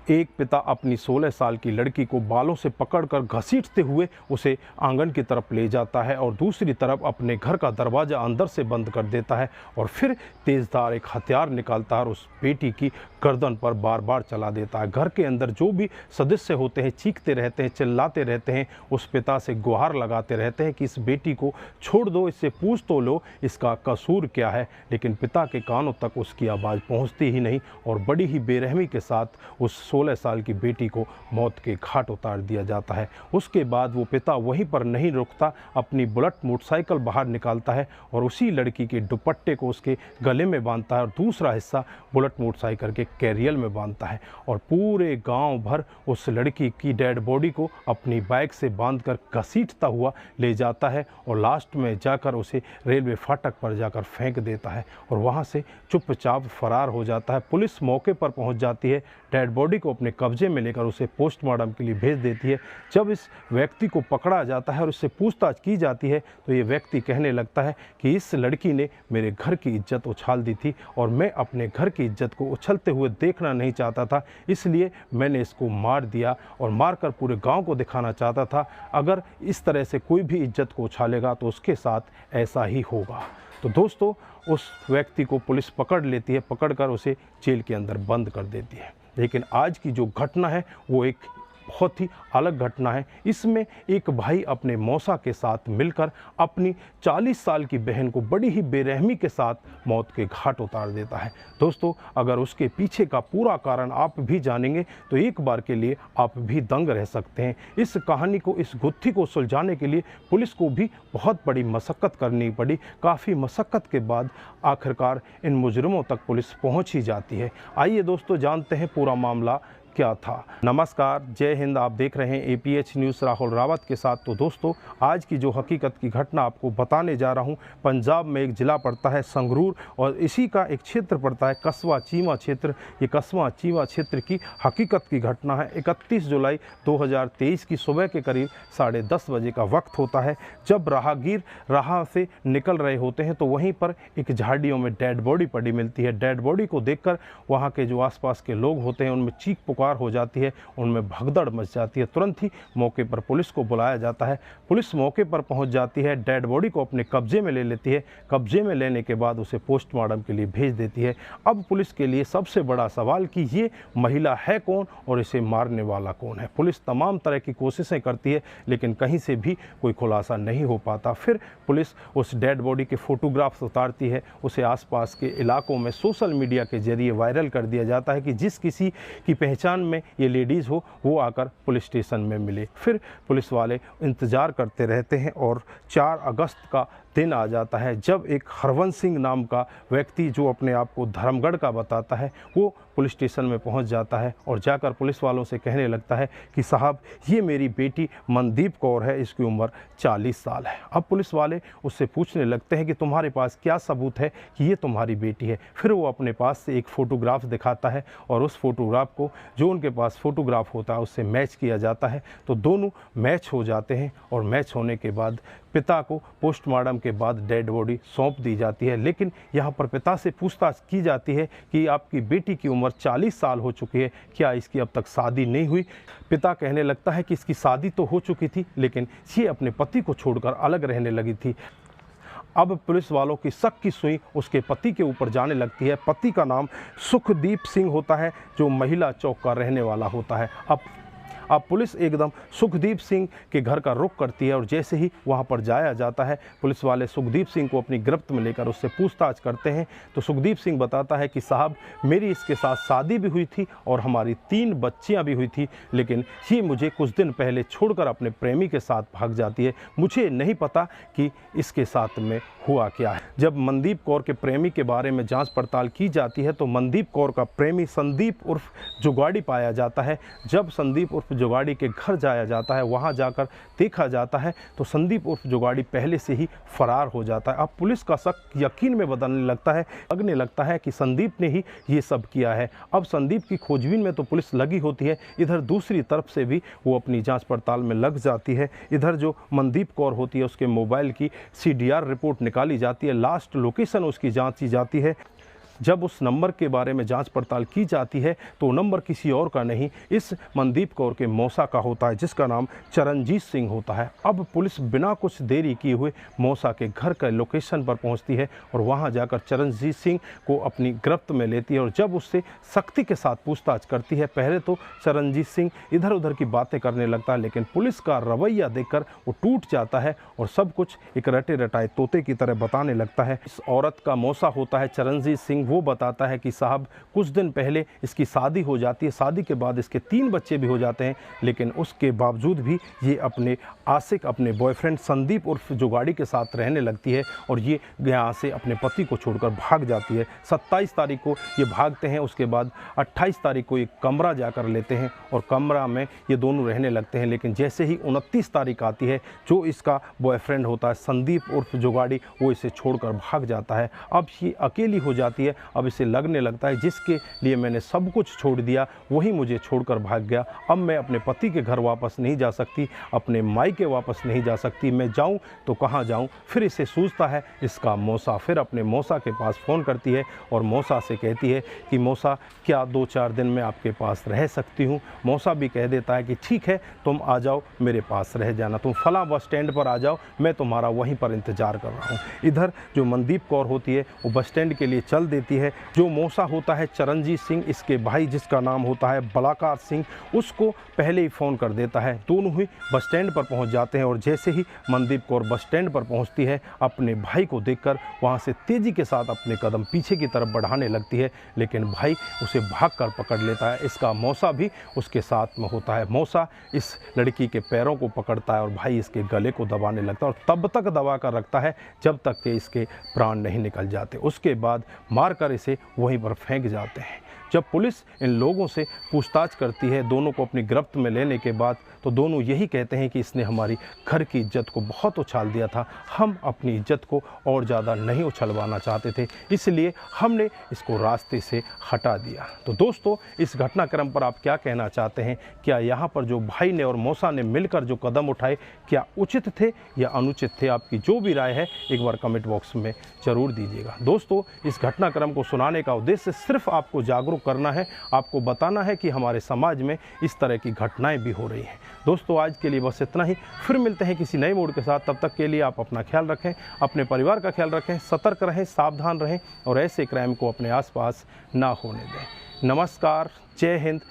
एक पिता अपनी 16 साल की लड़की को बालों से पकड़कर घसीटते हुए उसे आंगन की तरफ ले जाता है और दूसरी तरफ अपने घर का दरवाज़ा अंदर से बंद कर देता है और फिर तेज़धार एक हथियार निकालता है और उस बेटी की गर्दन पर बार बार चला देता है। घर के अंदर जो भी सदस्य होते हैं चीखते रहते हैं, चिल्लाते रहते हैं, उस पिता से गुहार लगाते रहते हैं कि इस बेटी को छोड़ दो, इससे पूछ तो लो इसका कसूर क्या है। लेकिन पिता के कानों तक उसकी आवाज़ पहुंचती ही नहीं और बड़ी ही बेरहमी के साथ उस 16 साल की बेटी को मौत के घाट उतार दिया जाता है। उसके बाद वो पिता वहीं पर नहीं रुकता, अपनी बुलेट मोटरसाइकिल बाहर निकालता है और उसी लड़की के दुपट्टे को उसके गले में बांधता है और दूसरा हिस्सा बुलेट मोटरसाइकिल के कैरियर में बांधता है और पूरे गांव भर उस लड़की की डेड बॉडी को अपनी बाइक से बांधकर घसीटता हुआ ले जाता है और लास्ट में जाकर उसे रेलवे फाटक पर जाकर फेंक देता है और वहां से चुपचाप फरार हो जाता है। पुलिस मौके पर पहुंच जाती है, डेड बॉडी को अपने कब्जे में लेकर उसे पोस्टमार्टम के लिए भेज देती है। जब इस व्यक्ति को पकड़ा जाता है और उससे पूछताछ की जाती है तो ये व्यक्ति कहने लगता है कि इस लड़की ने मेरे घर की इज्जत उछाल दी थी और मैं अपने घर की इज्जत को उछलते हुए देखना नहीं चाहता था, इसलिए मैंने इसको मार दिया और मारकर पूरे गांव को दिखाना चाहता था। अगर इस तरह से कोई भी इज्जत को उछालेगा तो उसके साथ ऐसा ही होगा। तो दोस्तों, उस व्यक्ति को पुलिस पकड़ लेती है, पकड़कर उसे जेल के अंदर बंद कर देती है। लेकिन आज की जो घटना है वो एक बहुत ही अलग घटना है। इसमें एक भाई अपने मौसा के साथ मिलकर अपनी 40 साल की बहन को बड़ी ही बेरहमी के साथ मौत के घाट उतार देता है। दोस्तों, अगर उसके पीछे का पूरा कारण आप भी जानेंगे तो एक बार के लिए आप भी दंग रह सकते हैं। इस कहानी को, इस गुत्थी को सुलझाने के लिए पुलिस को भी बहुत बड़ी मशक्क़त करनी पड़ी। काफ़ी मशक्क़त के बाद आखिरकार इन मुजरिमों तक पुलिस पहुंच ही जाती है। आइए दोस्तों, जानते हैं पूरा मामला क्या था। नमस्कार, जय हिंद। आप देख रहे हैं APH न्यूज़ राहुल रावत के साथ। तो दोस्तों, आज की जो हकीकत की घटना आपको बताने जा रहा हूं, पंजाब में एक ज़िला पड़ता है संगरूर और इसी का एक क्षेत्र पड़ता है कस्बा चीमा क्षेत्र। ये कस्बा चीमा क्षेत्र की हकीकत की घटना है। 31 जुलाई 2023 की सुबह के करीब 10:30 बजे का वक्त होता है, जब राहगीर राह से निकल रहे होते हैं तो वहीं पर एक झाड़ियों में डेड बॉडी पड़ी मिलती है। डेड बॉडी को देखकर वहाँ के जो आसपास के लोग होते हैं उनमें चीख पुकार हो जाती है, उनमें भगदड़ मच जाती है। तुरंत ही मौके पर पुलिस को बुलाया जाता है। पुलिस मौके पर पहुंच जाती है, डेड बॉडी को अपने कब्जे में ले लेती है। कब्जे में लेने के बाद उसे पोस्टमार्टम के लिए भेज देती है। अब पुलिस के लिए सबसे बड़ा सवाल कि ये महिला है कौन और इसे मारने वाला कौन है। पुलिस तमाम तरह की कोशिशें करती है लेकिन कहीं से भी कोई खुलासा नहीं हो पाता। फिर पुलिस उस डेड बॉडी के फोटोग्राफ्स उतारती है, उसे आसपास के इलाकों में सोशल मीडिया के जरिए वायरल कर दिया जाता है कि जिस किसी की पहचान में ये लेडीज़ हो वो आकर पुलिस स्टेशन में मिले। फिर पुलिस वाले इंतज़ार करते रहते हैं और 4 अगस्त का दिन आ जाता है जब एक हरवंश सिंह नाम का व्यक्ति, जो अपने आप को धर्मगढ़ का बताता है, वो पुलिस स्टेशन में पहुंच जाता है और जाकर पुलिस वालों से कहने लगता है कि साहब, ये मेरी बेटी मनदीप कौर है, इसकी उम्र 40 साल है। अब पुलिस वाले उससे पूछने लगते हैं कि तुम्हारे पास क्या सबूत है कि ये तुम्हारी बेटी है। फिर वो अपने पास से एक फ़ोटोग्राफ दिखाता है और उस फोटोग्राफ को जो उनके पास फ़ोटोग्राफ होता है उससे मैच किया जाता है। तो दोनों मैच हो जाते हैं और मैच होने के बाद पिता को पोस्टमार्टम के बाद डेड बॉडी सौंप दी जाती है। लेकिन यहाँ पर पिता से पूछताछ की जाती है कि आपकी बेटी की उम्र 40 साल हो चुकी है, क्या इसकी अब तक शादी नहीं हुई। पिता कहने लगता है कि इसकी शादी तो हो चुकी थी लेकिन ये अपने पति को छोड़कर अलग रहने लगी थी। अब पुलिस वालों की शक की सुई उसके पति के ऊपर जाने लगती है। पति का नाम सुखदीप सिंह होता है, जो महिला चौक का रहने वाला होता है। अब पुलिस एकदम सुखदीप सिंह के घर का रुख करती है और जैसे ही वहां पर जाया जाता है, पुलिस वाले सुखदीप सिंह को अपनी गिरफ्त में लेकर उससे पूछताछ करते हैं। तो सुखदीप सिंह बताता है कि साहब, मेरी इसके साथ शादी भी हुई थी और हमारी 3 बच्चियां भी हुई थी, लेकिन ये मुझे कुछ दिन पहले छोड़कर अपने प्रेमी के साथ भाग जाती है। मुझे नहीं पता कि इसके साथ में हुआ क्या है। जब मनदीप कौर के प्रेमी के बारे में जांच पड़ताल की जाती है तो मनदीप कौर का प्रेमी संदीप उर्फ जुगाड़ी पाया जाता है। जब संदीप उर्फ जुगाड़ी के घर जाया जाता है, वहां जाकर देखा जाता है तो संदीप उर्फ जुगाड़ी पहले से ही फरार हो जाता है। अब पुलिस का शक यकीन में बदलने लगता है कि संदीप ने ही ये सब किया है। अब संदीप की खोजबीन में तो पुलिस लगी होती है, इधर दूसरी तरफ से भी वो अपनी जांच पड़ताल में लग जाती है। इधर जो मनदीप कौर होती है उसके मोबाइल की CDR रिपोर्ट निकाली जाती है, लास्ट लोकेशन उसकी जांची जाती है। जब उस नंबर के बारे में जांच पड़ताल की जाती है तो नंबर किसी और का नहीं, इस मनदीप कौर के मौसा का होता है, जिसका नाम चरणजीत सिंह होता है। अब पुलिस बिना कुछ देरी किए हुए मौसा के घर के लोकेशन पर पहुंचती है और वहां जाकर चरणजीत सिंह को अपनी गिरफ्त में लेती है और जब उससे सख्ती के साथ पूछताछ करती है। पहले तो चरणजीत सिंह इधर उधर की बातें करने लगता है, लेकिन पुलिस का रवैया देखकर वो टूट जाता है और सब कुछ एक रटे रटाए तोते की तरह बताने लगता है। इस औरत का मौसा होता है चरणजीत सिंह। वो बताता है कि साहब कुछ दिन पहले इसकी शादी हो जाती है, शादी के बाद इसके 3 बच्चे भी हो जाते हैं, लेकिन उसके बावजूद भी ये अपने आशिक, अपने बॉयफ्रेंड संदीप उर्फ जुगाड़ी के साथ रहने लगती है और ये यहाँ से अपने पति को छोड़कर भाग जाती है। 27 तारीख को ये भागते हैं, उसके बाद 28 तारीख को एक कमरा जाकर लेते हैं और कमरा में ये दोनों रहने लगते हैं। लेकिन जैसे ही 29 तारीख आती है, जो इसका बॉयफ्रेंड होता है संदीप उर्फ जुगाड़ी, वो इसे छोड़कर भाग जाता है। अब ये अकेली हो जाती है। अब इसे लगने लगता है जिसके लिए मैंने सब कुछ छोड़ दिया वही मुझे छोड़कर भाग गया। अब मैं अपने पति के घर वापस नहीं जा सकती, अपने मायके वापस नहीं जा सकती, मैं जाऊं तो कहां जाऊं। फिर इसे सूझता है इसका मौसा। फिर अपने मौसा के पास फ़ोन करती है और मौसा से कहती है कि मौसा क्या 2-4 दिन में आपके पास रह सकती हूं। मौसा भी कह देता है कि ठीक है, तुम आ जाओ, मेरे पास रह जाना, तुम फला बस स्टैंड पर आ जाओ, मैं तुम्हारा वहीं पर इंतज़ार कर रहा हूँ। इधर जो मनदीप कौर होती है वो बस स्टैंड के लिए चल देती है। जो मौसा होता है चरणजीत सिंह, इसके भाई जिसका नाम होता है बलाकार सिंह, उसको पहले ही फ़ोन कर देता है। दोनों ही बस स्टैंड पर पहुंच जाते हैं और जैसे ही मनदीप कौर बस स्टैंड पर पहुंचती है, अपने भाई को देखकर वहां से तेज़ी के साथ अपने कदम पीछे की तरफ बढ़ाने लगती है, लेकिन भाई उसे भागकर पकड़ लेता है। इसका मौसा भी उसके साथ में होता है। मौसा इस लड़की के पैरों को पकड़ता है और भाई इसके गले को दबाने लगता है और तब तक दबा कर रखता है जब तक कि इसके प्राण नहीं निकल जाते। उसके बाद मारकर इसे वहीं पर फेंक जाते हैं। जब पुलिस इन लोगों से पूछताछ करती है दोनों को अपनी गिरफ्त में लेने के बाद, तो दोनों यही कहते हैं कि इसने हमारी घर की इज्जत को बहुत उछाल दिया था, हम अपनी इज्जत को और ज़्यादा नहीं उछलवाना चाहते थे, इसलिए हमने इसको रास्ते से हटा दिया। तो दोस्तों, इस घटनाक्रम पर आप क्या कहना चाहते हैं? क्या यहाँ पर जो भाई ने और मौसा ने मिलकर जो कदम उठाए, क्या उचित थे या अनुचित थे? आपकी जो भी राय है एक बार कमेंट बॉक्स में ज़रूर दीजिएगा। दोस्तों, इस घटनाक्रम को सुनाने का उद्देश्य सिर्फ आपको जागरूक करना है, आपको बताना है कि हमारे समाज में इस तरह की घटनाएं भी हो रही हैं। दोस्तों, आज के लिए बस इतना ही। फिर मिलते हैं किसी नए मूड के साथ। तब तक के लिए आप अपना ख्याल रखें, अपने परिवार का ख्याल रखें, सतर्क रहें, सावधान रहें और ऐसे क्राइम को अपने आसपास ना होने दें। नमस्कार, जय हिंद,